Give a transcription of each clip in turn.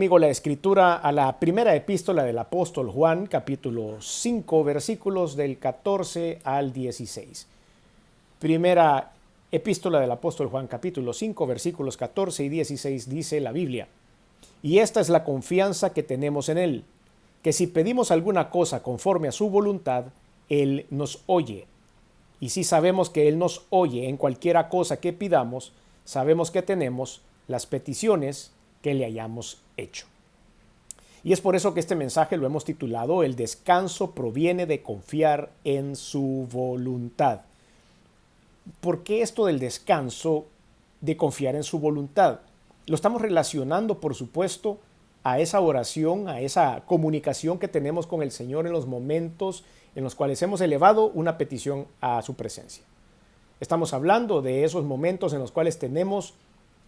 Amigo, la escritura a la primera epístola del apóstol Juan, capítulo 5, versículos del 14 al 16. Primera epístola del apóstol Juan, capítulo 5, versículos 14 y 16, dice la Biblia: Y esta es la confianza que tenemos en Él, que si pedimos alguna cosa conforme a su voluntad, Él nos oye. Y si sabemos que Él nos oye en cualquiera cosa que pidamos, sabemos que tenemos las peticiones que le hayamos hecho. Y es por eso que este mensaje lo hemos titulado El descanso proviene de confiar en su voluntad. ¿Por qué esto del descanso de confiar en su voluntad? Lo estamos relacionando, por supuesto, a esa oración, a esa comunicación que tenemos con el Señor en los momentos en los cuales hemos elevado una petición a su presencia. Estamos hablando de esos momentos en los cuales tenemos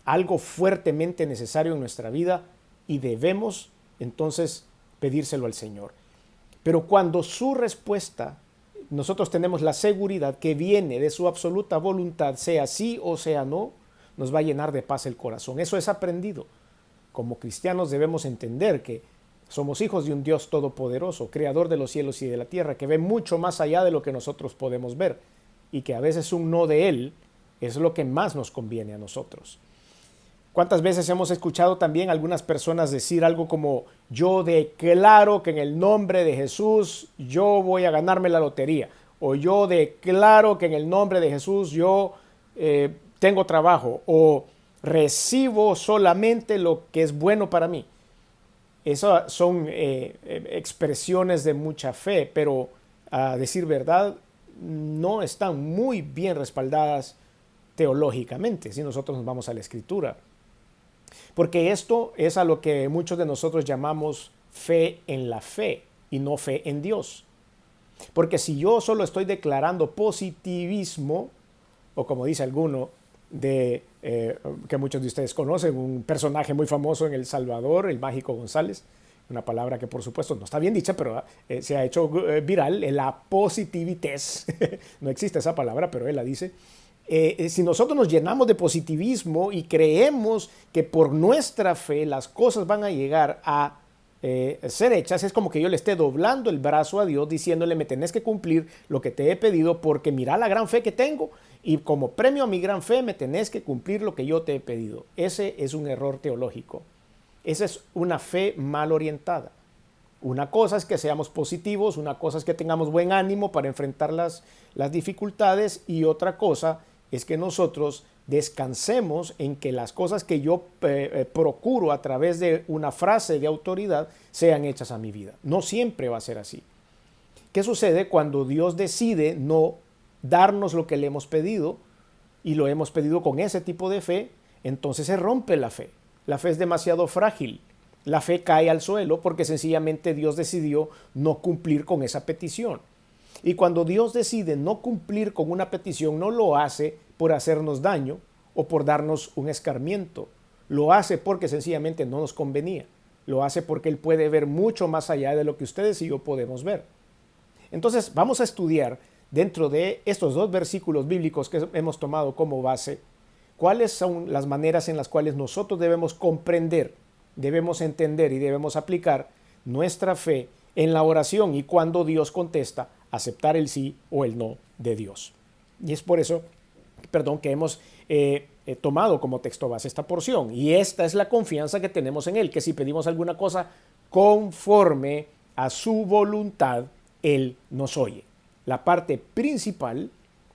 algo fuertemente necesario en nuestra vida y debemos entonces pedírselo al Señor. Pero cuando su respuesta, nosotros tenemos la seguridad que viene de su absoluta voluntad, sea sí o sea no, nos va a llenar de paz el corazón. Eso es aprendido. Como cristianos debemos entender que somos hijos de un Dios todopoderoso, creador de los cielos y de la tierra, que ve mucho más allá de lo que nosotros podemos ver y que a veces un no de Él es lo que más nos conviene a nosotros. ¿Cuántas veces hemos escuchado también algunas personas decir algo como: yo declaro que en el nombre de Jesús yo voy a ganarme la lotería? O yo declaro que en el nombre de Jesús yo tengo trabajo. O recibo solamente lo que es bueno para mí. Esas son expresiones de mucha fe, pero a decir verdad no están muy bien respaldadas teológicamente si nosotros nos vamos a la Escritura. Porque esto es a lo que muchos de nosotros llamamos fe en la fe y no fe en Dios. Porque si yo solo estoy declarando positivismo, o como dice alguno que muchos de ustedes conocen, un personaje muy famoso en El Salvador, el Mágico González, una palabra que por supuesto no está bien dicha, pero se ha hecho viral, la positivites. No existe esa palabra, pero él la dice. Si nosotros nos llenamos de positivismo y creemos que por nuestra fe las cosas van a llegar a ser hechas, es como que yo le esté doblando el brazo a Dios diciéndole: me tenés que cumplir lo que te he pedido porque mira la gran fe que tengo y como premio a mi gran fe me tenés que cumplir lo que yo te he pedido. Ese es un error teológico. Esa es una fe mal orientada. Una cosa es que seamos positivos, una cosa es que tengamos buen ánimo para enfrentar las dificultades, y otra cosa es que nosotros descansemos en que las cosas que yo procuro a través de una frase de autoridad sean hechas a mi vida. No siempre va a ser así. ¿Qué sucede cuando Dios decide no darnos lo que le hemos pedido y lo hemos pedido con ese tipo de fe? Entonces se rompe la fe. La fe es demasiado frágil. La fe cae al suelo porque sencillamente Dios decidió no cumplir con esa petición. Y cuando Dios decide no cumplir con una petición, no lo hace por hacernos daño o por darnos un escarmiento. Lo hace porque sencillamente no nos convenía. Lo hace porque Él puede ver mucho más allá de lo que ustedes y yo podemos ver. Entonces vamos a estudiar dentro de estos dos versículos bíblicos que hemos tomado como base cuáles son las maneras en las cuales nosotros debemos comprender, debemos entender y debemos aplicar nuestra fe en la oración, y cuando Dios contesta, aceptar el sí o el no de Dios. Y es por eso, que hemos tomado como texto base esta porción. Y esta es la confianza que tenemos en Él, que si pedimos alguna cosa conforme a su voluntad, Él nos oye. La parte principal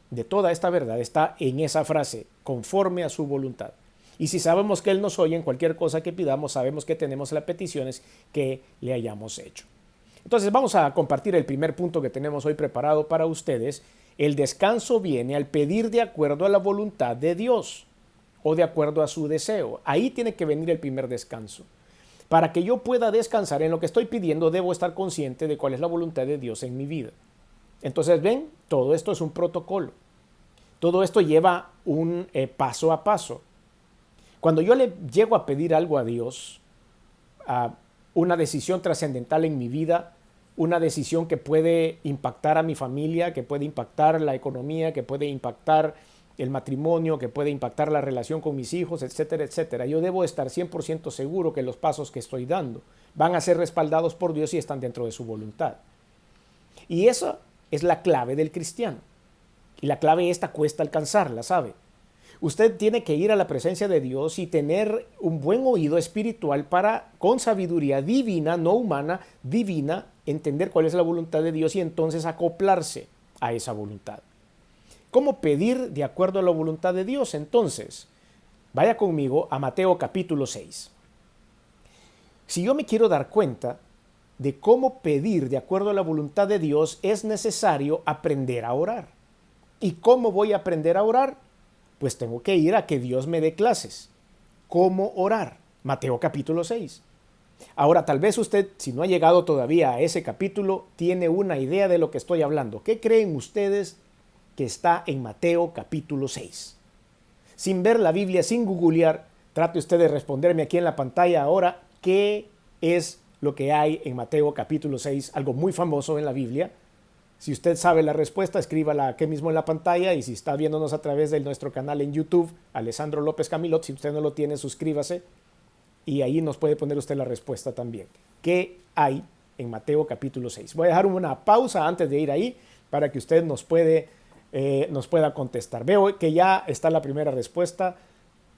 de toda esta verdad está en esa frase: conforme a su voluntad. Y si sabemos que Él nos oye en cualquier cosa que pidamos, sabemos que tenemos las peticiones que le hayamos hecho. Entonces vamos a compartir el primer punto que tenemos hoy preparado para ustedes. El descanso viene al pedir de acuerdo a la voluntad de Dios o de acuerdo a su deseo. Ahí tiene que venir el primer descanso. Para que yo pueda descansar en lo que estoy pidiendo, debo estar consciente de cuál es la voluntad de Dios en mi vida. Entonces, ven, todo esto es un protocolo. Todo esto lleva un paso a paso. Cuando yo le llego a pedir algo a Dios, una decisión trascendental en mi vida, una decisión que puede impactar a mi familia, que puede impactar la economía, que puede impactar el matrimonio, que puede impactar la relación con mis hijos, etcétera, etcétera. Yo debo estar 100% seguro que los pasos que estoy dando van a ser respaldados por Dios y están dentro de su voluntad. Y esa es la clave del cristiano. Y la clave esta cuesta alcanzarla, ¿sabe? Usted tiene que ir a la presencia de Dios y tener un buen oído espiritual para, con sabiduría divina, no humana, divina, entender cuál es la voluntad de Dios y entonces acoplarse a esa voluntad. ¿Cómo pedir de acuerdo a la voluntad de Dios? Entonces, vaya conmigo a Mateo capítulo 6. Si yo me quiero dar cuenta de cómo pedir de acuerdo a la voluntad de Dios, es necesario aprender a orar. ¿Y cómo voy a aprender a orar? Pues tengo que ir a que Dios me dé clases. ¿Cómo orar? Mateo capítulo 6. Ahora, tal vez usted, si no ha llegado todavía a ese capítulo, tiene una idea de lo que estoy hablando. ¿Qué creen ustedes que está en Mateo capítulo 6? Sin ver la Biblia, sin googlear, trate usted de responderme aquí en la pantalla ahora qué es lo que hay en Mateo capítulo 6, algo muy famoso en la Biblia. Si usted sabe la respuesta, escríbala aquí mismo en la pantalla, y si está viéndonos a través de nuestro canal en YouTube, Alessandro López Camilot, si usted no lo tiene, suscríbase y ahí nos puede poner usted la respuesta también. ¿Qué hay en Mateo capítulo 6? Voy a dejar una pausa antes de ir ahí para que usted nos pueda contestar. Veo que ya está la primera respuesta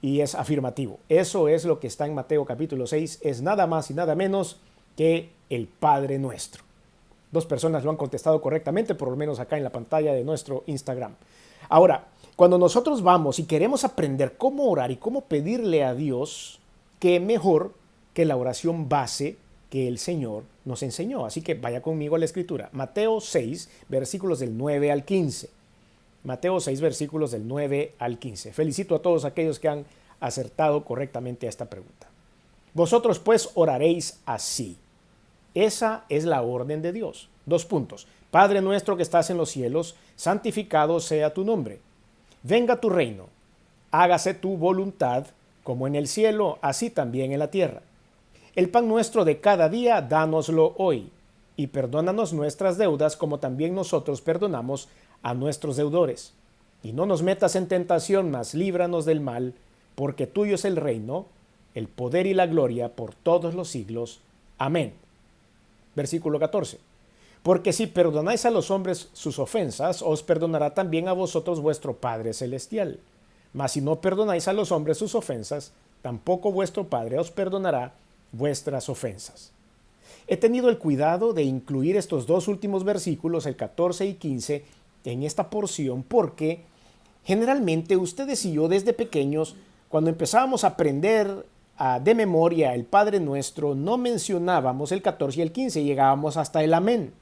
y es afirmativo. Eso es lo que está en Mateo capítulo 6, es nada más y nada menos que el Padre Nuestro. 2 personas lo han contestado correctamente, por lo menos acá en la pantalla de nuestro Instagram. Ahora, cuando nosotros vamos y queremos aprender cómo orar y cómo pedirle a Dios, qué mejor que la oración base que el Señor nos enseñó. Así que vaya conmigo a la Escritura. Mateo 6, versículos del 9 al 15. Mateo 6, versículos del 9 al 15. Felicito a todos aquellos que han acertado correctamente a esta pregunta. Vosotros pues oraréis así. Esa es la orden de Dios. 2 puntos. Padre nuestro que estás en los cielos, santificado sea tu nombre. Venga tu reino. Hágase tu voluntad, como en el cielo, así también en la tierra. El pan nuestro de cada día, dánoslo hoy. Y perdónanos nuestras deudas, como también nosotros perdonamos a nuestros deudores. Y no nos metas en tentación, mas líbranos del mal, porque tuyo es el reino, el poder y la gloria por todos los siglos. Amén. Versículo 14. Porque si perdonáis a los hombres sus ofensas, os perdonará también a vosotros vuestro Padre Celestial. Mas si no perdonáis a los hombres sus ofensas, tampoco vuestro Padre os perdonará vuestras ofensas. He tenido el cuidado de incluir estos 2 últimos versículos, el 14 y 15, en esta porción, porque generalmente ustedes y yo desde pequeños, cuando empezábamos a aprender de memoria el Padre Nuestro, no mencionábamos el 14 y el 15, llegábamos hasta el amén.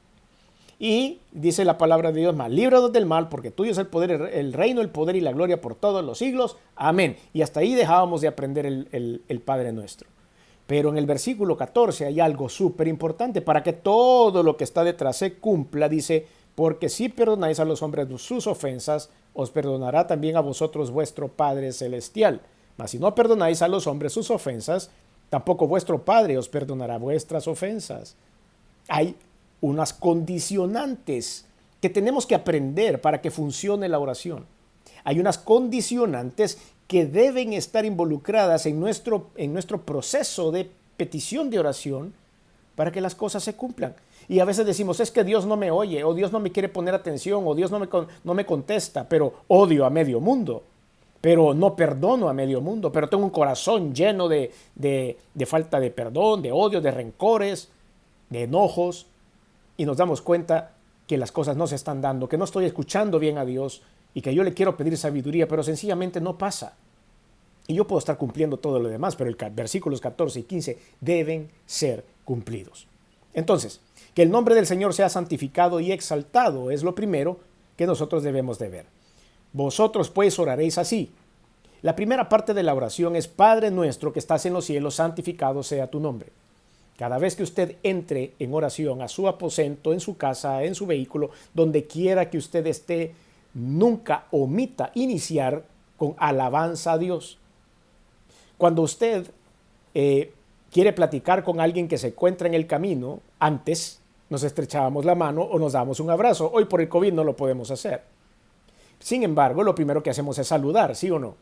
Y dice la palabra de Dios, mas líbranos del mal, porque tuyo es el poder, el reino, el poder y la gloria por todos los siglos. Amén. Y hasta ahí dejábamos de aprender el Padre Nuestro. Pero en el versículo 14 hay algo súper importante para que todo lo que está detrás se cumpla. Dice, porque si perdonáis a los hombres sus ofensas, os perdonará también a vosotros vuestro Padre Celestial. Mas si no perdonáis a los hombres sus ofensas, tampoco vuestro Padre os perdonará vuestras ofensas. Hay unas condicionantes que tenemos que aprender para que funcione la oración. Hay unas condicionantes que deben estar involucradas en nuestro proceso de petición de oración para que las cosas se cumplan. Y a veces decimos, es que Dios no me oye, o Dios no me quiere poner atención, o Dios no me contesta, pero odio a medio mundo. Pero no perdono a medio mundo, pero tengo un corazón lleno de falta de perdón, de odio, de rencores, de enojos, y nos damos cuenta que las cosas no se están dando, que no estoy escuchando bien a Dios y que yo le quiero pedir sabiduría, pero sencillamente no pasa. Y yo puedo estar cumpliendo todo lo demás, pero versículos 14 y 15 deben ser cumplidos. Entonces, que el nombre del Señor sea santificado y exaltado es lo primero que nosotros debemos de ver. Vosotros pues oraréis así. La primera parte de la oración es, Padre nuestro que estás en los cielos, santificado sea tu nombre. Cada vez que usted entre en oración a su aposento, en su casa, en su vehículo, donde quiera que usted esté, nunca omita iniciar con alabanza a Dios. Cuando usted quiere platicar con alguien que se encuentra en el camino, antes nos estrechábamos la mano o nos damos un abrazo. Hoy por el COVID no lo podemos hacer. Sin embargo, lo primero que hacemos es saludar, ¿sí o no?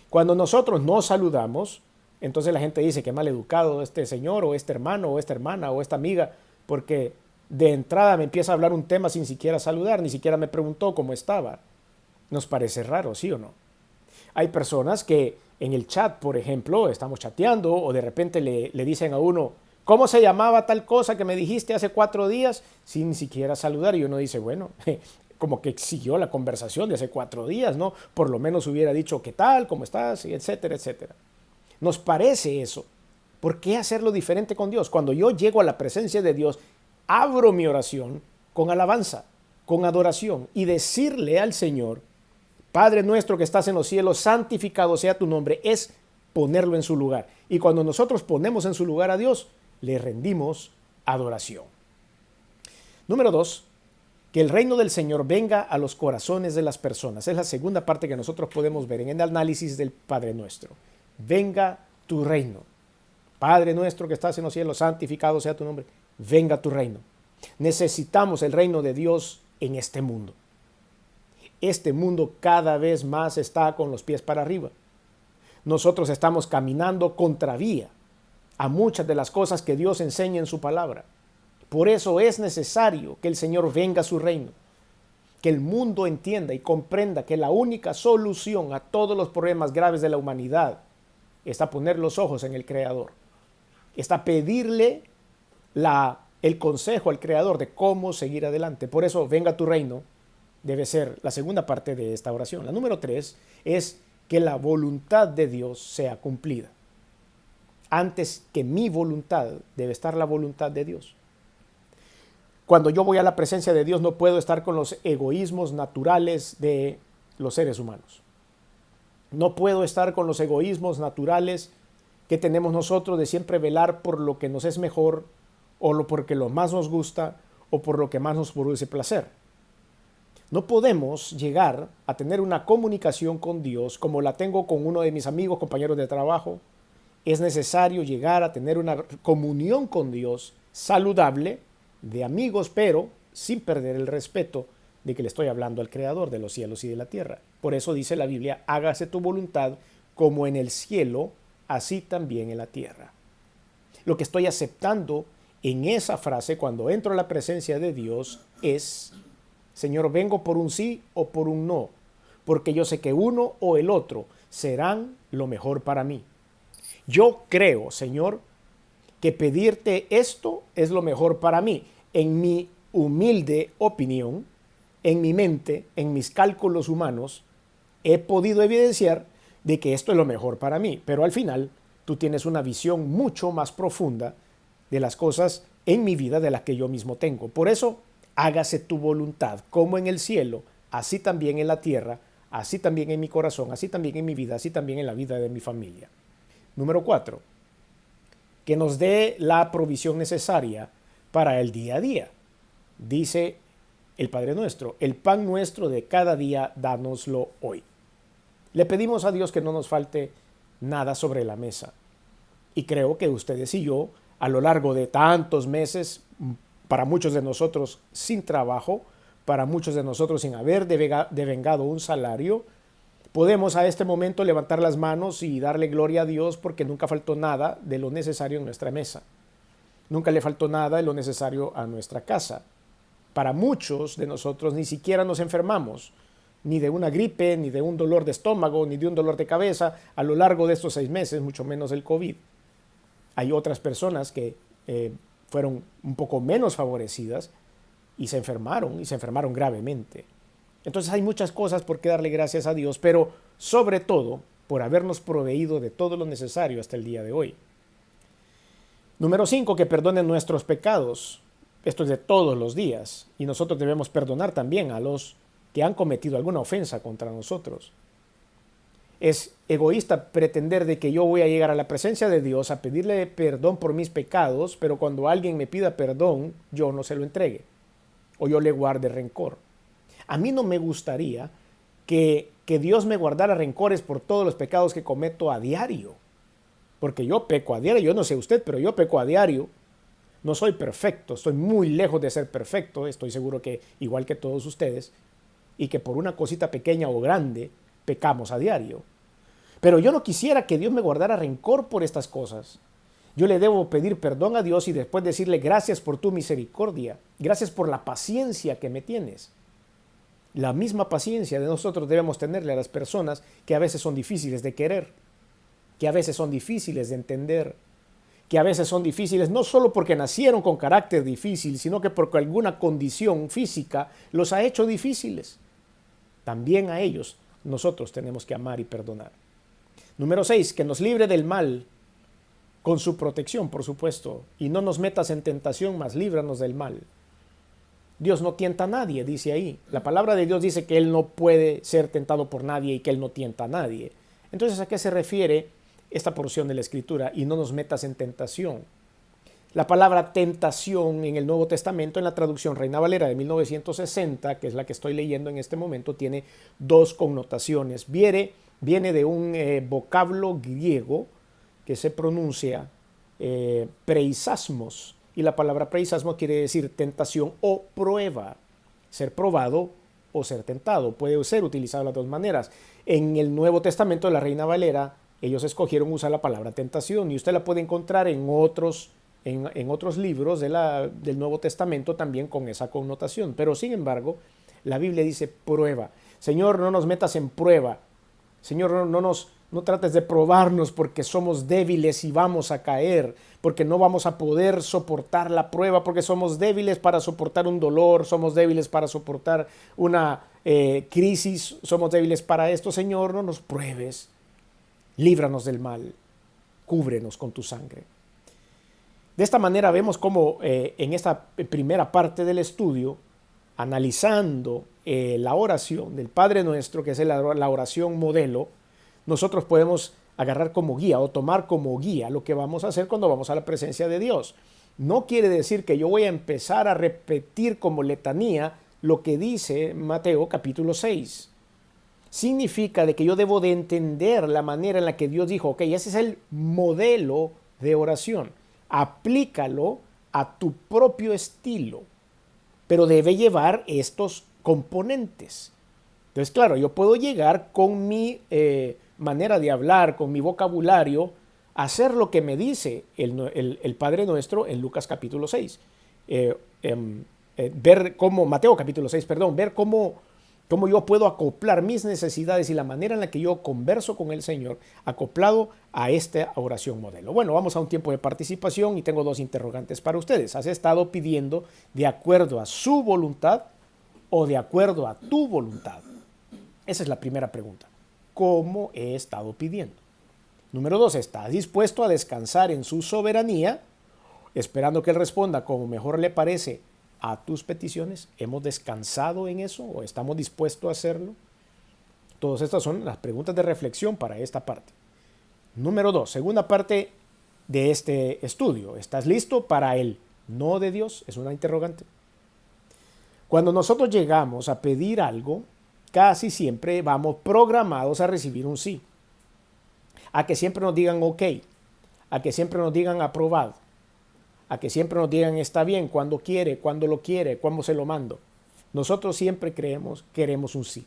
Cuando nosotros no saludamos, entonces la gente dice que mal educado este señor o este hermano o esta hermana o esta amiga, porque de entrada me empieza a hablar un tema sin siquiera saludar, ni siquiera me preguntó cómo estaba. Nos parece raro, ¿sí o no? Hay personas que en el chat, por ejemplo, estamos chateando o de repente le dicen a uno, ¿cómo se llamaba tal cosa que me dijiste hace 4 días? Sin ni siquiera saludar. Y uno dice, bueno, como que siguió la conversación de hace 4 días, ¿no? Por lo menos hubiera dicho, ¿qué tal? ¿Cómo estás? Y etcétera, etcétera. Nos parece eso. ¿Por qué hacerlo diferente con Dios? Cuando yo llego a la presencia de Dios, abro mi oración con alabanza, con adoración y decirle al Señor, Padre nuestro que estás en los cielos, santificado sea tu nombre, es ponerlo en su lugar. Y cuando nosotros ponemos en su lugar a Dios, le rendimos adoración. Número 2, que el reino del Señor venga a los corazones de las personas. Es la segunda parte que nosotros podemos ver en el análisis del Padre nuestro. Venga tu reino. Padre nuestro que estás en los cielos, santificado sea tu nombre. Venga tu reino. Necesitamos el reino de Dios en este mundo. Este mundo cada vez más está con los pies para arriba. Nosotros estamos caminando contravía a muchas de las cosas que Dios enseña en su palabra. Por eso es necesario que el Señor venga a su reino, que el mundo entienda y comprenda que la única solución a todos los problemas graves de la humanidad está poner los ojos en el Creador, está pedirle el consejo al Creador de cómo seguir adelante. Por eso, venga tu reino, debe ser la segunda parte de esta oración. La número 3 es que la voluntad de Dios sea cumplida. Antes que mi voluntad, debe estar la voluntad de Dios. Cuando yo voy a la presencia de Dios, no puedo estar con los egoísmos naturales de los seres humanos. No puedo estar con los egoísmos naturales que tenemos nosotros de siempre velar por lo que nos es mejor, o porque lo más nos gusta, o por lo que más nos produce placer. No podemos llegar a tener una comunicación con Dios como la tengo con uno de mis amigos, compañeros de trabajo. Es necesario llegar a tener una comunión con Dios saludable, de amigos, pero sin perder el respeto de que le estoy hablando al Creador de los cielos y de la tierra. Por eso dice la Biblia, hágase tu voluntad como en el cielo, así también en la tierra. Lo que estoy aceptando en esa frase cuando entro a la presencia de Dios es, Señor, vengo por un sí o por un no, porque yo sé que uno o el otro serán lo mejor para mí. Yo creo, Señor, que pedirte esto es lo mejor para mí. En mi humilde opinión, en mi mente, en mis cálculos humanos, he podido evidenciar de que esto es lo mejor para mí. Pero al final, tú tienes una visión mucho más profunda de las cosas en mi vida de las que yo mismo tengo. Por eso, hágase tu voluntad, como en el cielo, así también en la tierra, así también en mi corazón, así también en mi vida, así también en la vida de mi familia. Número 4, que nos dé la provisión necesaria para el día a día. Dice el Padre nuestro, el pan nuestro de cada día, dánoslo hoy. Le pedimos a Dios que no nos falte nada sobre la mesa. Y creo que ustedes y yo, a lo largo de tantos meses, para muchos de nosotros sin trabajo, para muchos de nosotros sin haber devengado un salario, podemos a este momento levantar las manos y darle gloria a Dios porque nunca faltó nada de lo necesario en nuestra mesa. Nunca le faltó nada de lo necesario a nuestra casa. Para muchos de nosotros ni siquiera nos enfermamos, ni de una gripe, ni de un dolor de estómago, ni de un dolor de cabeza a lo largo de estos 6 meses, mucho menos el COVID. Hay otras personas que fueron un poco menos favorecidas y se enfermaron gravemente. Entonces hay muchas cosas por qué darle gracias a Dios, pero sobre todo por habernos proveído de todo lo necesario hasta el día de hoy. Número 5, que perdone nuestros pecados. Esto es de todos los días y nosotros debemos perdonar también a los que han cometido alguna ofensa contra nosotros. Es egoísta pretender de que yo voy a llegar a la presencia de Dios a pedirle perdón por mis pecados, pero cuando alguien me pida perdón, yo no se lo entregue o yo le guarde rencor. A mí no me gustaría que Dios me guardara rencores por todos los pecados que cometo a diario. Porque yo peco a diario, yo no sé usted, pero yo peco a diario. No soy perfecto, estoy muy lejos de ser perfecto, estoy seguro que igual que todos ustedes. y que por una cosita pequeña o grande pecamos a diario. Pero yo no quisiera que Dios me guardara rencor por estas cosas. Yo le debo pedir perdón a Dios y después decirle gracias por tu misericordia, gracias por la paciencia que me tienes. La misma paciencia de nosotros debemos tenerle a las personas que a veces son difíciles de querer, que a veces son difíciles de entender, que a veces son difíciles no solo porque nacieron con carácter difícil, sino que porque alguna condición física los ha hecho difíciles. También a ellos nosotros tenemos que amar y perdonar. Número 6, que nos libre del mal con su protección, por supuesto, y no nos metas en tentación, mas líbranos del mal. Dios no tienta a nadie, dice ahí. La palabra de Dios dice que Él no puede ser tentado por nadie y que Él no tienta a nadie. Entonces, ¿a qué se refiere esta porción de la Escritura? Y no nos metas en tentación. La palabra tentación en el Nuevo Testamento, en la traducción Reina Valera de 1960, que es la que estoy leyendo en este momento, tiene dos connotaciones. Viene de un vocablo griego que se pronuncia preisasmos, y la palabra preisasmo quiere decir tentación o prueba, ser probado o ser tentado. Puede ser utilizado de las dos maneras. En el Nuevo Testamento de la Reina Valera, ellos escogieron usar la palabra tentación, y usted la puede encontrar en otros libros del Nuevo Testamento también con esa connotación. Pero sin embargo, la Biblia dice prueba. Señor, no nos metas en prueba. Señor, no trates de probarnos porque somos débiles y vamos a caer, porque no vamos a poder soportar la prueba, porque somos débiles para soportar un dolor, somos débiles para soportar una crisis, somos débiles para esto. Señor, no nos pruebes, líbranos del mal, cúbrenos con tu sangre. De esta manera vemos cómo en esta primera parte del estudio, analizando la oración del Padre Nuestro, que es la oración modelo, nosotros podemos agarrar como guía o tomar como guía lo que vamos a hacer cuando vamos a la presencia de Dios. No quiere decir que yo voy a empezar a repetir como letanía lo que dice Mateo capítulo 6. Significa de que yo debo de entender la manera en la que Dios dijo, ok, ese es el modelo de oración. Aplícalo a tu propio estilo, pero debe llevar estos componentes. Entonces, claro, yo puedo llegar con mi manera de hablar, con mi vocabulario, a hacer lo que me dice el Padre Nuestro en Lucas capítulo 6. Ver cómo, Mateo capítulo 6, perdón, ver cómo yo puedo acoplar mis necesidades y la manera en la que yo converso con el Señor acoplado a esta oración modelo. Bueno, vamos a un tiempo de participación y tengo dos interrogantes para ustedes. ¿Has estado pidiendo de acuerdo a su voluntad o de acuerdo a tu voluntad? Esa es la primera pregunta. ¿Cómo he estado pidiendo? Número 2, ¿estás dispuesto a descansar en su soberanía, esperando que Él responda como mejor le parece a tus peticiones? ¿Hemos descansado en eso o estamos dispuestos a hacerlo? Todas estas son las preguntas de reflexión para esta parte. Número 2, segunda parte de este estudio. ¿Estás listo para el no de Dios? Es una interrogante. Cuando nosotros llegamos a pedir algo, casi siempre vamos programados a recibir un sí. A que siempre nos digan ok, a que siempre nos digan aprobado, a que siempre nos digan está bien, cuando quiere, cuando lo quiere, cuándo se lo mando. Nosotros siempre queremos un sí.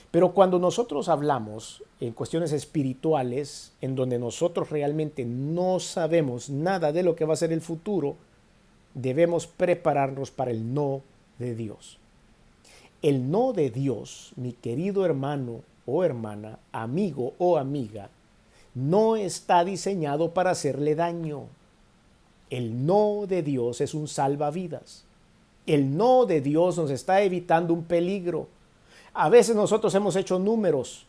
Pero cuando nosotros hablamos en cuestiones espirituales, en donde nosotros realmente no sabemos nada de lo que va a ser el futuro, debemos prepararnos para el no de Dios. El no de Dios, mi querido hermano o hermana, amigo o amiga, no está diseñado para hacerle daño. El no de Dios es un salvavidas. El no de Dios nos está evitando un peligro. A veces nosotros hemos hecho números,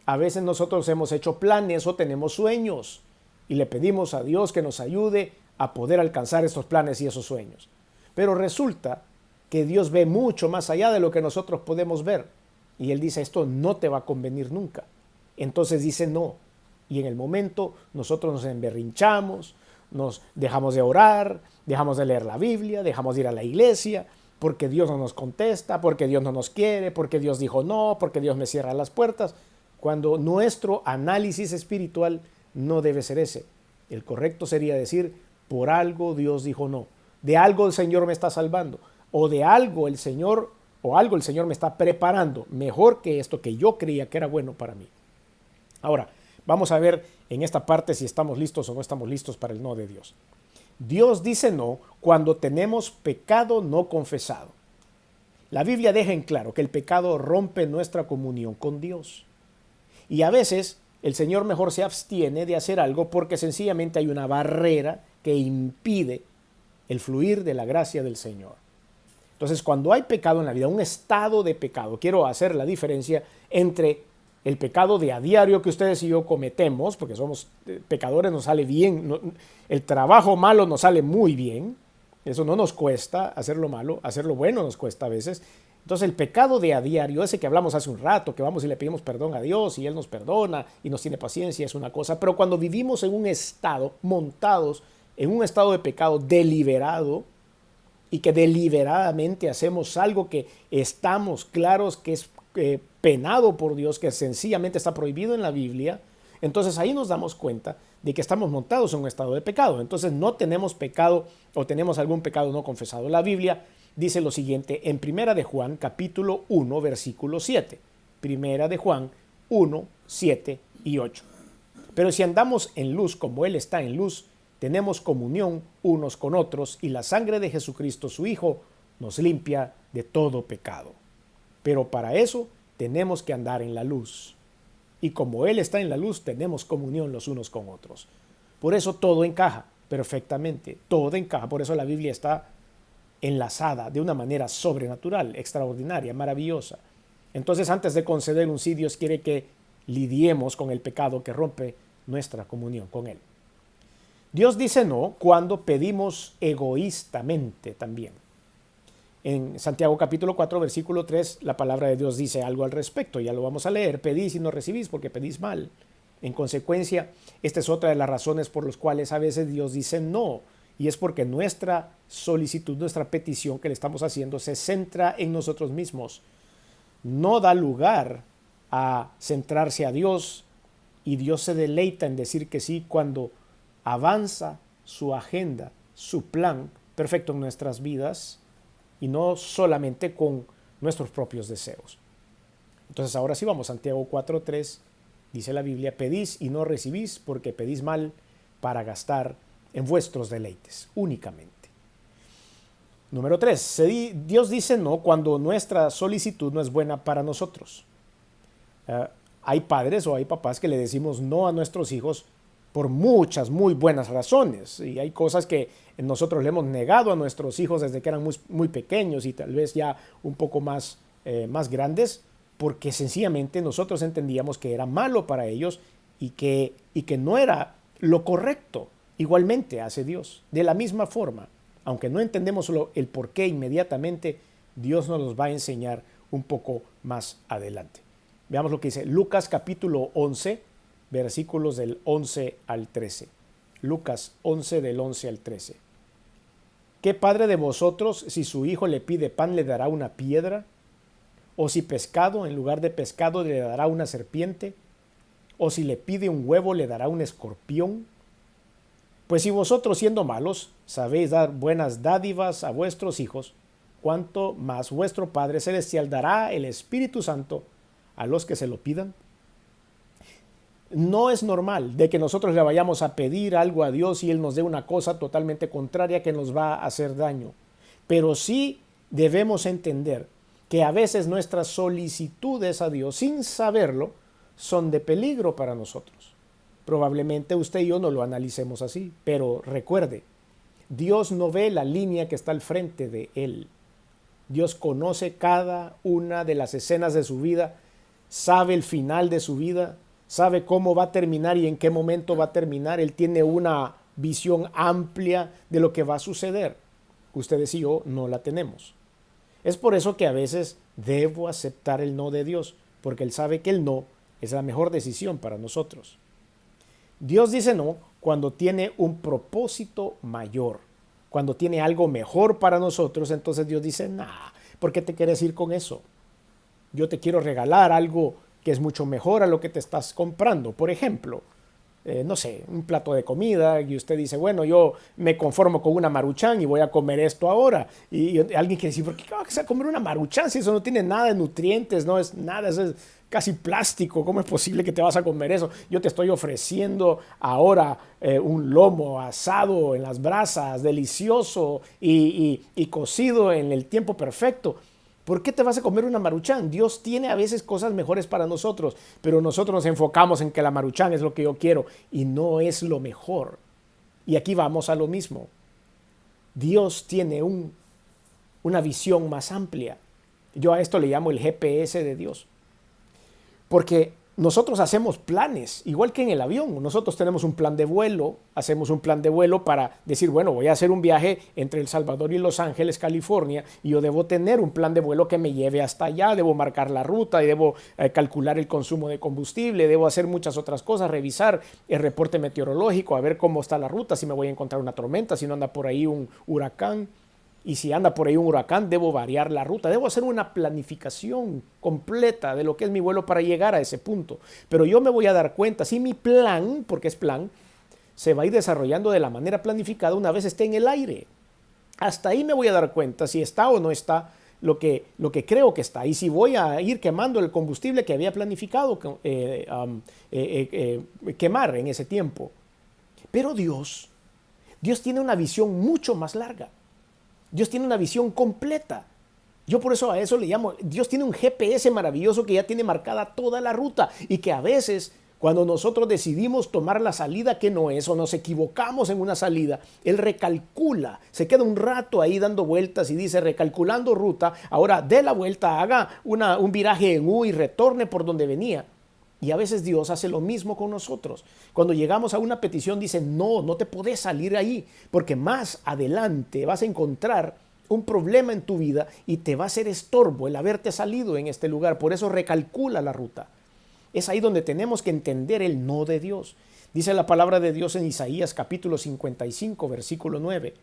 a veces nosotros hemos hecho planes o tenemos sueños y le pedimos a Dios que nos ayude a poder alcanzar estos planes y esos sueños. Pero resulta que Dios ve mucho más allá de lo que nosotros podemos ver. Y Él dice, esto no te va a convenir nunca. Entonces dice no. Y en el momento nosotros nos emberrinchamos, nos dejamos de orar, dejamos de leer la Biblia, dejamos de ir a la iglesia, porque Dios no nos contesta, porque Dios no nos quiere, porque Dios dijo no, porque Dios me cierra las puertas. Cuando nuestro análisis espiritual no debe ser ese. El correcto sería decir, por algo Dios dijo no. De algo el Señor me está salvando. O de algo el Señor o algo el Señor me está preparando mejor que esto que yo creía que era bueno para mí. Ahora, vamos a ver en esta parte si estamos listos o no estamos listos para el no de Dios. Dios dice no cuando tenemos pecado no confesado. La Biblia deja en claro que el pecado rompe nuestra comunión con Dios. Y a veces el Señor mejor se abstiene de hacer algo porque sencillamente hay una barrera que impide el fluir de la gracia del Señor. Entonces, cuando hay pecado en la vida, un estado de pecado, quiero hacer la diferencia entre el pecado de a diario que ustedes y yo cometemos, porque somos pecadores, nos sale bien, el trabajo malo nos sale muy bien, eso no nos cuesta hacer lo malo, hacer lo bueno nos cuesta a veces. Entonces el pecado de a diario, ese que hablamos hace un rato, que vamos y le pedimos perdón a Dios y Él nos perdona y nos tiene paciencia, es una cosa, pero cuando vivimos en un estado, montados en un estado de pecado deliberado, y que deliberadamente hacemos algo que estamos claros que es penado por Dios, que sencillamente está prohibido en la Biblia, entonces ahí nos damos cuenta de que estamos montados en un estado de pecado. Entonces no tenemos pecado o tenemos algún pecado no confesado. La Biblia dice lo siguiente en Primera de Juan, capítulo 1, versículo 7. Primera de Juan 1, 7 y 8. Pero si andamos en luz como Él está en luz, tenemos comunión unos con otros y la sangre de Jesucristo, su Hijo, nos limpia de todo pecado. Pero para eso tenemos que andar en la luz. Y como Él está en la luz, tenemos comunión los unos con otros. Por eso todo encaja perfectamente, todo encaja. Por eso la Biblia está enlazada de una manera sobrenatural, extraordinaria, maravillosa. Entonces, antes de conceder un sí, Dios quiere que lidiemos con el pecado que rompe nuestra comunión con Él. Dios dice no cuando pedimos egoístamente también. En Santiago capítulo 4, versículo 3, la palabra de Dios dice algo al respecto. Ya lo vamos a leer. Pedís y no recibís porque pedís mal. En consecuencia, esta es otra de las razones por las cuales a veces Dios dice no. Y es porque nuestra solicitud, nuestra petición que le estamos haciendo se centra en nosotros mismos. No da lugar a centrarse a Dios, y Dios se deleita en decir que sí cuando avanza su agenda, su plan perfecto en nuestras vidas y no solamente con nuestros propios deseos. Entonces ahora sí vamos, Santiago 4:3 dice la Biblia, pedís y no recibís porque pedís mal para gastar en vuestros deleites únicamente. Número 3, Dios dice no cuando nuestra solicitud no es buena para nosotros. Hay padres o hay papás que le decimos no a nuestros hijos por muchas, muy buenas razones. Y hay cosas que nosotros le hemos negado a nuestros hijos desde que eran muy, muy pequeños y tal vez ya un poco más grandes, porque sencillamente nosotros entendíamos que era malo para ellos y que no era lo correcto. Igualmente hace Dios. De la misma forma, aunque no entendemos el por qué inmediatamente, Dios nos los va a enseñar un poco más adelante. Veamos lo que dice Lucas capítulo 11, versículos del 11 al 13. Lucas 11 del 11 al 13. ¿Qué padre de vosotros, si su hijo le pide pan, le dará una piedra? ¿O si pescado, en lugar de pescado, le dará una serpiente? ¿O si le pide un huevo, le dará un escorpión? Pues si vosotros, siendo malos, sabéis dar buenas dádivas a vuestros hijos, ¿cuánto más vuestro Padre Celestial dará el Espíritu Santo a los que se lo pidan? No es normal de que nosotros le vayamos a pedir algo a Dios y Él nos dé una cosa totalmente contraria que nos va a hacer daño. Pero sí debemos entender que a veces nuestras solicitudes a Dios, sin saberlo, son de peligro para nosotros. Probablemente usted y yo no lo analicemos así, pero recuerde, Dios no ve la línea que está al frente de Él. Dios conoce cada una de las escenas de su vida, sabe el final de su vida, sabe cómo va a terminar y en qué momento va a terminar. Él tiene una visión amplia de lo que va a suceder. Ustedes y yo no la tenemos. Es por eso que a veces debo aceptar el no de Dios, porque Él sabe que el no es la mejor decisión para nosotros. Dios dice no cuando tiene un propósito mayor, cuando tiene algo mejor para nosotros. Entonces Dios dice, nah, ¿por qué te quieres ir con eso? Yo te quiero regalar algo que es mucho mejor a lo que te estás comprando. Por ejemplo, no sé, un plato de comida y usted dice, bueno, yo me conformo con una Maruchan y voy a comer esto ahora. Y alguien quiere decir, ¿por qué vas a comer una Maruchan si eso no tiene nada de nutrientes, no es nada, eso es casi plástico? ¿Cómo es posible que te vas a comer eso? Yo te estoy ofreciendo ahora un lomo asado en las brasas, delicioso y cocido en el tiempo perfecto. ¿Por qué te vas a comer una Maruchan? Dios tiene a veces cosas mejores para nosotros, pero nosotros nos enfocamos en que la Maruchan es lo que yo quiero y no es lo mejor. Y aquí vamos a lo mismo. Dios tiene una visión más amplia. Yo a esto le llamo el GPS de Dios. Porque nosotros hacemos planes, igual que en el avión. Nosotros tenemos un plan de vuelo, hacemos un plan de vuelo para decir, bueno, voy a hacer un viaje entre El Salvador y Los Ángeles, California, y yo debo tener un plan de vuelo que me lleve hasta allá, debo marcar la ruta y debo calcular el consumo de combustible, debo hacer muchas otras cosas, revisar el reporte meteorológico, a ver cómo está la ruta, si me voy a encontrar una tormenta, si no anda por ahí un huracán. Y si anda por ahí un huracán, debo variar la ruta, debo hacer una planificación completa de lo que es mi vuelo para llegar a ese punto. Pero yo me voy a dar cuenta si mi plan, porque es plan, se va a ir desarrollando de la manera planificada una vez esté en el aire. Hasta ahí me voy a dar cuenta si está o no está lo que creo que está. Y si voy a ir quemando el combustible que había planificado quemar en ese tiempo. Pero Dios tiene una visión mucho más larga. Dios tiene una visión completa. Yo por eso a eso le llamo, Dios tiene un GPS maravilloso que ya tiene marcada toda la ruta y que a veces cuando nosotros decidimos tomar la salida que no es o nos equivocamos en una salida, Él recalcula, se queda un rato ahí dando vueltas y dice, recalculando ruta, ahora dé la vuelta, haga un viraje en U y retorne por donde venía. Y a veces Dios hace lo mismo con nosotros. Cuando llegamos a una petición dice, no te podés salir ahí, porque más adelante vas a encontrar un problema en tu vida y te va a ser estorbo el haberte salido en este lugar. Por eso recalcula la ruta. Es ahí donde tenemos que entender el no de Dios. Dice la palabra de Dios en Isaías capítulo 55, versículo 9.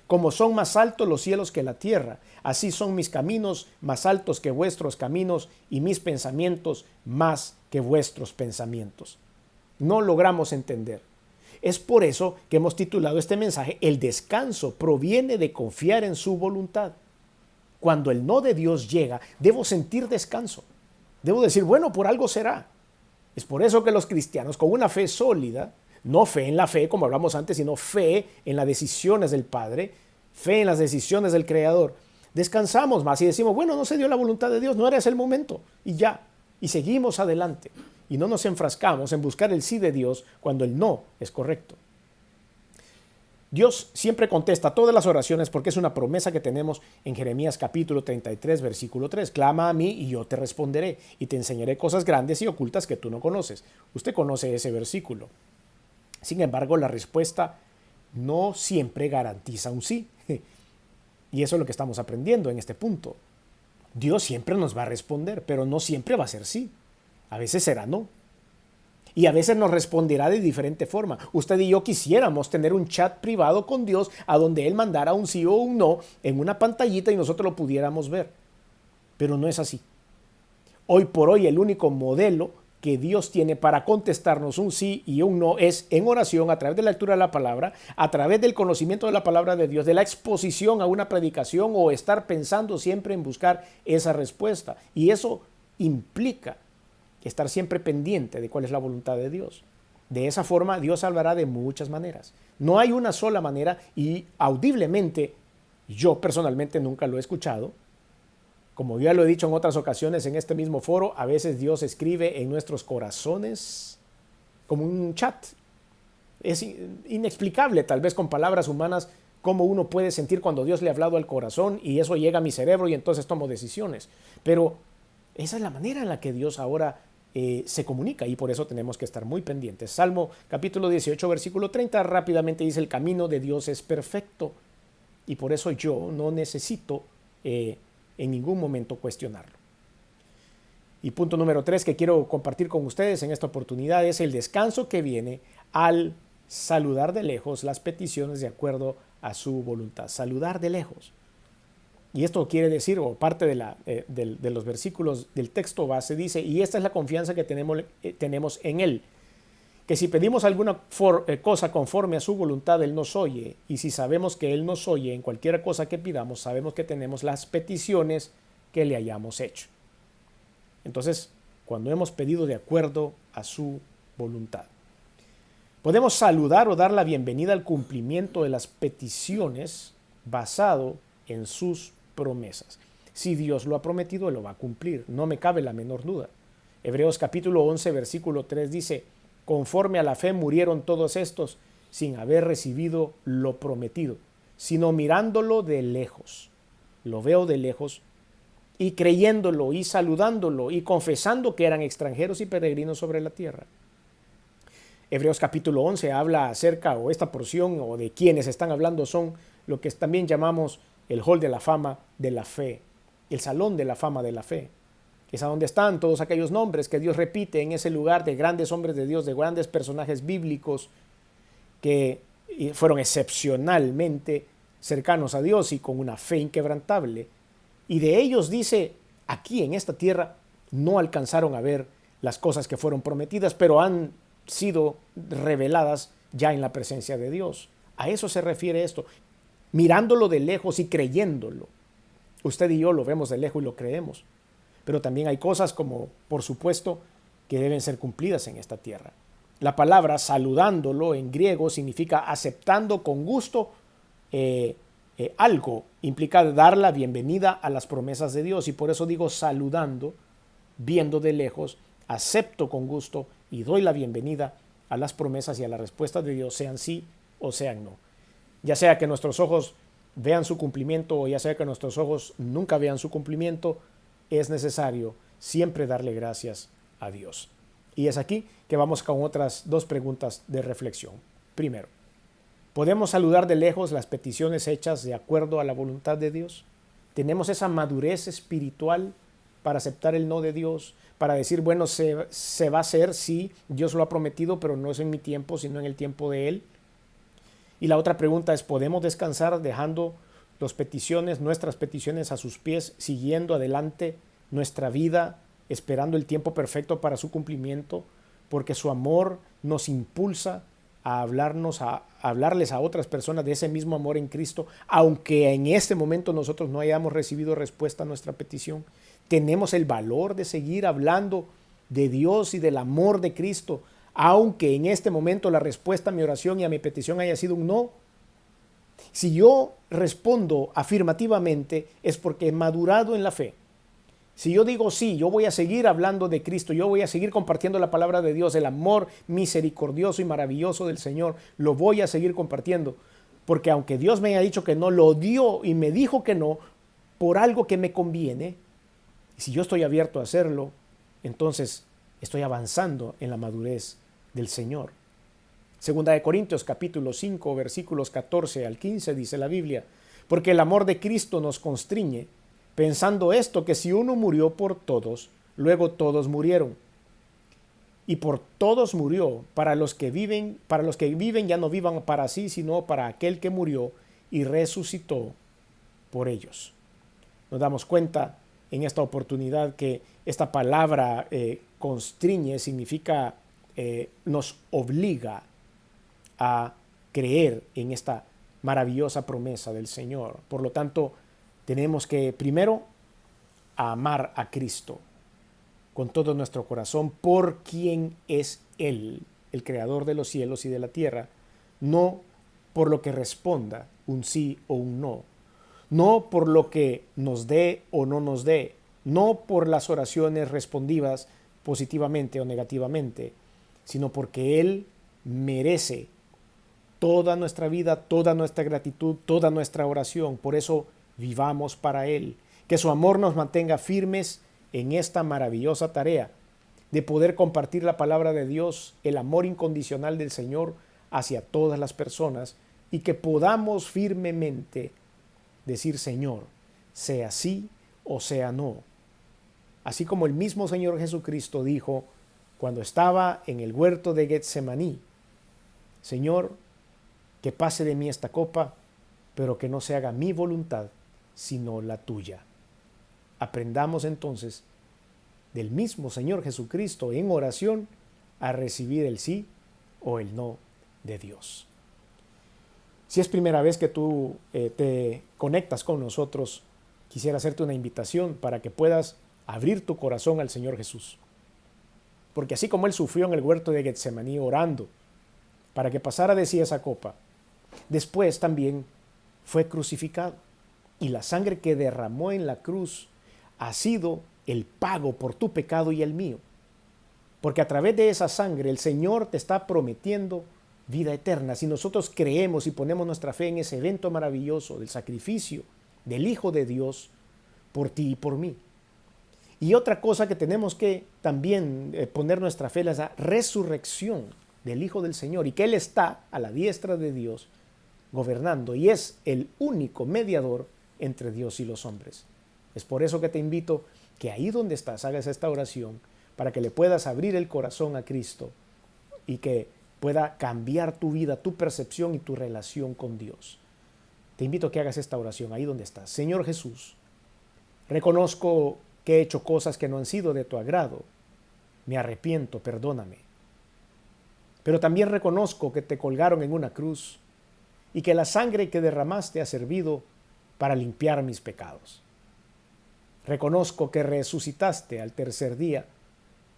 Como son más altos los cielos que la tierra, así son mis caminos más altos que vuestros caminos y mis pensamientos más que vuestros pensamientos. No logramos entender. Es por eso que hemos titulado este mensaje, El descanso proviene de confiar en su voluntad. Cuando el no de Dios llega, debo sentir descanso. Debo decir, bueno, por algo será. Es por eso que los cristianos con una fe sólida, no fe en la fe, como hablamos antes, sino fe en las decisiones del Padre, fe en las decisiones del Creador. Descansamos más y decimos, bueno, no se dio la voluntad de Dios, no era ese el momento, y ya. Y seguimos adelante. Y no nos enfrascamos en buscar el sí de Dios cuando el no es correcto. Dios siempre contesta todas las oraciones porque es una promesa que tenemos en Jeremías capítulo 33, versículo 3. Clama a mí y yo te responderé y te enseñaré cosas grandes y ocultas que tú no conoces. Usted conoce ese versículo. Sin embargo, la respuesta no siempre garantiza un sí. Y eso es lo que estamos aprendiendo en este punto. Dios siempre nos va a responder, pero no siempre va a ser sí. A veces será no. Y a veces nos responderá de diferente forma. Usted y yo quisiéramos tener un chat privado con Dios a donde Él mandara un sí o un no en una pantallita y nosotros lo pudiéramos ver. Pero no es así. Hoy por hoy el único modelo que Dios tiene para contestarnos un sí y un no es en oración, a través de la lectura de la palabra, a través del conocimiento de la palabra de Dios, de la exposición a una predicación o estar pensando siempre en buscar esa respuesta. Y eso implica estar siempre pendiente de cuál es la voluntad de Dios. De esa forma Dios hablará de muchas maneras. No hay una sola manera y audiblemente, yo personalmente nunca lo he escuchado. Como ya lo he dicho en otras ocasiones en este mismo foro, a veces Dios escribe en nuestros corazones como un chat. Es inexplicable, tal vez con palabras humanas, cómo uno puede sentir cuando Dios le ha hablado al corazón y eso llega a mi cerebro y entonces tomo decisiones. Pero esa es la manera en la que Dios ahora se comunica y por eso tenemos que estar muy pendientes. Salmo capítulo 18, versículo 30 rápidamente dice, el camino de Dios es perfecto y por eso yo no necesito en ningún momento cuestionarlo. Y punto número 3 que quiero compartir con ustedes en esta oportunidad es el descanso que viene al saludar de lejos las peticiones de acuerdo a su voluntad. Saludar de lejos. Y esto quiere decir, o parte de los versículos del texto base dice, y esta es la confianza que tenemos en Él, que si pedimos alguna cosa conforme a su voluntad, Él nos oye. Y si sabemos que Él nos oye en cualquier cosa que pidamos, sabemos que tenemos las peticiones que le hayamos hecho. Entonces, cuando hemos pedido de acuerdo a su voluntad, podemos saludar o dar la bienvenida al cumplimiento de las peticiones basado en sus promesas. Si Dios lo ha prometido, Él lo va a cumplir. No me cabe la menor duda. Hebreos capítulo 11, versículo 3 dice: conforme a la fe murieron todos estos sin haber recibido lo prometido, sino mirándolo de lejos. Lo veo de lejos y creyéndolo y saludándolo y confesando que eran extranjeros y peregrinos sobre la tierra. Hebreos capítulo 11 habla acerca, o esta porción, o de quienes están hablando son lo que también llamamos el hall de la fama de la fe, el salón de la fama de la fe. Es a donde están todos aquellos nombres que Dios repite en ese lugar de grandes hombres de Dios, de grandes personajes bíblicos que fueron excepcionalmente cercanos a Dios y con una fe inquebrantable. Y de ellos dice, aquí en esta tierra no alcanzaron a ver las cosas que fueron prometidas, pero han sido reveladas ya en la presencia de Dios. A eso se refiere esto, mirándolo de lejos y creyéndolo. Usted y yo lo vemos de lejos y lo creemos. Pero también hay cosas como, por supuesto, que deben ser cumplidas en esta tierra. La palabra saludándolo en griego significa aceptando con gusto algo. Implica dar la bienvenida a las promesas de Dios. Y por eso digo saludando, viendo de lejos, acepto con gusto y doy la bienvenida a las promesas y a la respuesta de Dios, sean sí o sean no. Ya sea que nuestros ojos vean su cumplimiento o ya sea que nuestros ojos nunca vean su cumplimiento, es necesario siempre darle gracias a Dios. Y es aquí que vamos con otras dos preguntas de reflexión. Primero, ¿podemos saludar de lejos las peticiones hechas de acuerdo a la voluntad de Dios? ¿Tenemos esa madurez espiritual para aceptar el no de Dios? Para decir, bueno, se va a hacer, sí, Dios lo ha prometido, pero no es en mi tiempo, sino en el tiempo de Él. Y la otra pregunta es, ¿podemos descansar dejando nuestras peticiones a sus pies, siguiendo adelante nuestra vida, esperando el tiempo perfecto para su cumplimiento, porque su amor nos impulsa a hablarles a otras personas de ese mismo amor en Cristo, aunque en este momento nosotros no hayamos recibido respuesta a nuestra petición? Tenemos el valor de seguir hablando de Dios y del amor de Cristo, aunque en este momento la respuesta a mi oración y a mi petición haya sido un no. Si yo respondo afirmativamente es porque he madurado en la fe. Si yo digo sí, yo voy a seguir hablando de Cristo, yo voy a seguir compartiendo la palabra de Dios, el amor misericordioso y maravilloso del Señor, lo voy a seguir compartiendo. Porque aunque Dios me haya dicho que no, lo dio y me dijo que no por algo que me conviene. Y si yo estoy abierto a hacerlo, entonces estoy avanzando en la madurez del Señor. Segunda de Corintios capítulo 5 versículos 14 al 15 dice la Biblia: porque el amor de Cristo nos constriñe, pensando esto, que si uno murió por todos, luego todos murieron. Y por todos murió, para los que viven ya no vivan para sí, sino para aquel que murió y resucitó por ellos. Nos damos cuenta en esta oportunidad que esta palabra constriñe significa nos obliga a creer en esta maravillosa promesa del Señor. Por lo tanto, tenemos que primero amar a Cristo con todo nuestro corazón por quien es Él, el creador de los cielos y de la tierra, no por lo que responda un sí o un no, no por lo que nos dé o no nos dé, no por las oraciones respondidas positivamente o negativamente, sino porque Él merece toda nuestra vida, toda nuestra gratitud, toda nuestra oración. Por eso vivamos para Él. Que su amor nos mantenga firmes en esta maravillosa tarea de poder compartir la palabra de Dios, el amor incondicional del Señor hacia todas las personas, y que podamos firmemente decir: Señor, sea sí o sea no. Así como el mismo Señor Jesucristo dijo cuando estaba en el huerto de Getsemaní: Señor, que pase de mí esta copa, pero que no se haga mi voluntad, sino la tuya. Aprendamos entonces del mismo Señor Jesucristo en oración a recibir el sí o el no de Dios. Si es primera vez que tú te conectas con nosotros, quisiera hacerte una invitación para que puedas abrir tu corazón al Señor Jesús. Porque así como Él sufrió en el huerto de Getsemaní orando para que pasara de sí esa copa, después también fue crucificado. Y la sangre que derramó en la cruz ha sido el pago por tu pecado y el mío. Porque a través de esa sangre el Señor te está prometiendo vida eterna. Si nosotros creemos y ponemos nuestra fe en ese evento maravilloso del sacrificio del Hijo de Dios por ti y por mí. Y otra cosa que tenemos que también poner nuestra fe es la resurrección del Hijo del Señor y que Él está a la diestra de Dios gobernando y es el único mediador entre Dios y los hombres. Es por eso que te invito que ahí donde estás hagas esta oración para que le puedas abrir el corazón a Cristo y que pueda cambiar tu vida, tu percepción y tu relación con Dios. Te invito a que hagas esta oración ahí donde estás. Señor Jesús, reconozco que he hecho cosas que no han sido de tu agrado. Me arrepiento, perdóname. Pero también reconozco que te colgaron en una cruz y que la sangre que derramaste ha servido para limpiar mis pecados. Reconozco que resucitaste al tercer día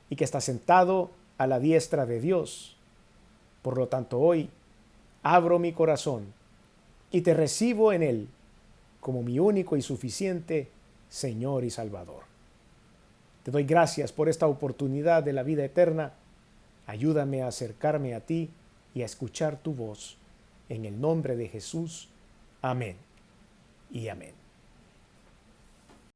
y que estás sentado a la diestra de Dios. Por lo tanto, hoy abro mi corazón y te recibo en él como mi único y suficiente Señor y Salvador. Te doy gracias por esta oportunidad de la vida eterna. Ayúdame a acercarme a ti y a escuchar tu voz. En el nombre de Jesús. Amén y amén.